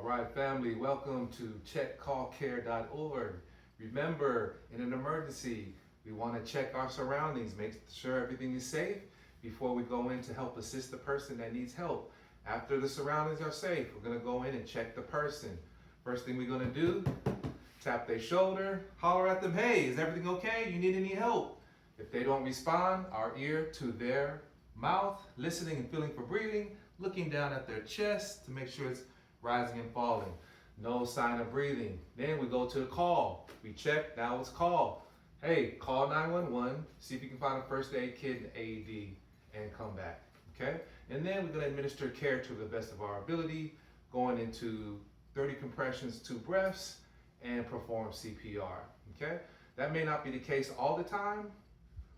right, family, welcome to checkcallcare.org. Remember, in an emergency, we want to check our surroundings, make sure everything is safe before we go in to help assist the person that needs help. After the surroundings are safe, we're going to go in and check the person. First thing we're going to do, tap their shoulder, holler at them, hey, is everything okay? You need any help? If they don't respond, our ear to their mouth, listening and feeling for breathing, looking down at their chest to make sure it's rising and falling. No sign of breathing. Then we go to the call. We check, now it's call. Hey, call 911, see if you can find a first aid kit and AED and come back, okay? And then we're gonna administer care to the best of our ability, going into 30 compressions, 2 breaths, and perform CPR, okay? That may not be the case all the time,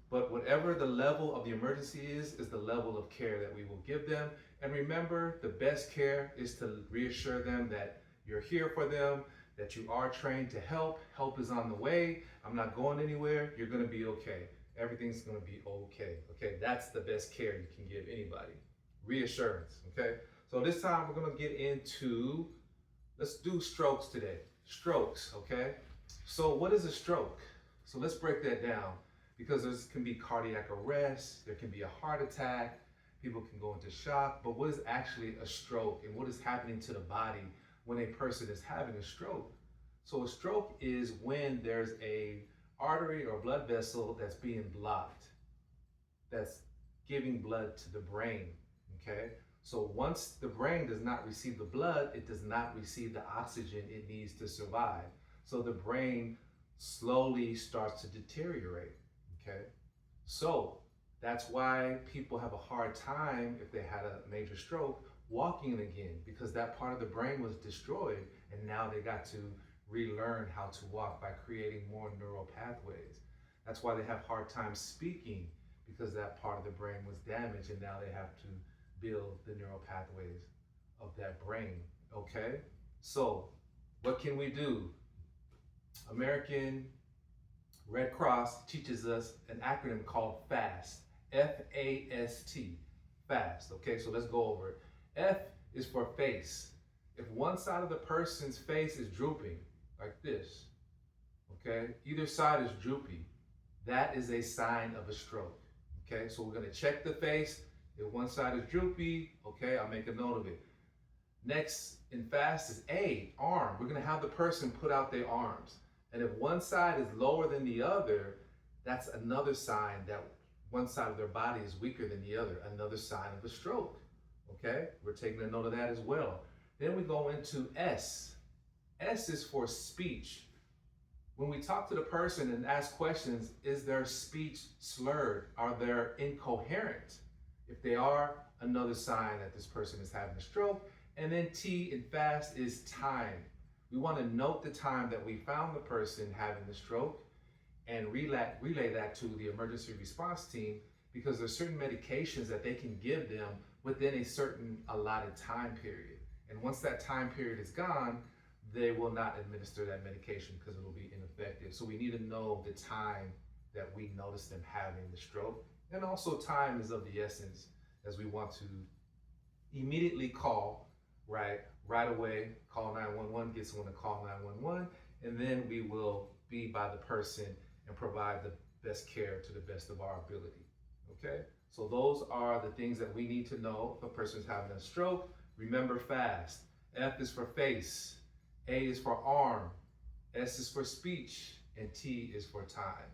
but whatever the level of the emergency is the level of care that we will give them. And remember, the best care is to reassure them that you're here for them, that you are trained to help. Help is on the way. I'm not going anywhere. You're gonna be okay. Everything's gonna be okay. Okay, that's the best care you can give anybody. Reassurance, okay? So this time we're gonna get into, let's do strokes today. Strokes, okay? So what is a stroke? So let's break that down, because there can be cardiac arrest, there can be a heart attack, people can go into shock, but what is actually a stroke and what is happening to the body when a person is having a stroke? So a stroke is when there's a artery or blood vessel that's being blocked, that's giving blood to the brain, okay? So once the brain does not receive the blood, it does not receive the oxygen it needs to survive. So the brain slowly starts to deteriorate, okay? So that's why people have a hard time, if they had a major stroke, walking again, because that part of the brain was destroyed and now they got to relearn how to walk by creating more neural pathways. That's why they have hard time speaking, because that part of the brain was damaged and now they have to build the neural pathways of that brain, okay? So what can we do? American Red Cross teaches us an acronym called FAST, F-A-S-T, FAST, okay? So let's go over it. F is for face. If one side of the person's face is drooping, like this, okay? Either side is droopy. That is a sign of a stroke, okay? So we're gonna check the face. If one side is droopy, okay, I'll make a note of it. Next in FAST is A, arm. We're gonna have the person put out their arms. And if one side is lower than the other, that's another sign that one side of their body is weaker than the other, another sign of a stroke, okay? We're taking a note of that as well. Then we go into S. S is for speech. When we talk to the person and ask questions, is their speech slurred? Are they incoherent? If they are, another sign that this person is having a stroke. And then T in FAST is time. We want to note the time that we found the person having the stroke and relay that to the emergency response team, because there's certain medications that they can give them within a certain allotted time period. And once that time period is gone, they will not administer that medication because it will be ineffective. So we need to know the time that we notice them having the stroke. And also time is of the essence, as we want to immediately call, right away, call 911, get someone to call 911, and then we will be by the person and provide the best care to the best of our ability, okay? So those are the things that we need to know if a person's having a stroke. Remember FAST. F is for face, A is for arm, S is for speech, and T is for time,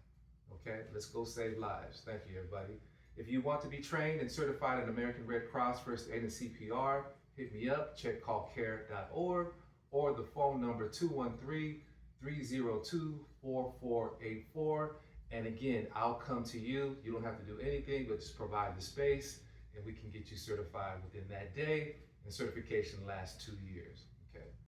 okay? Let's go save lives. Thank you, everybody. If you want to be trained and certified in American Red Cross First Aid and CPR, hit me up, checkcallcare.org, or the phone number 213-302-4484. And again, I'll come to you. You don't have to do anything, but just provide the space, and we can get you certified within that day, and certification lasts 2 years.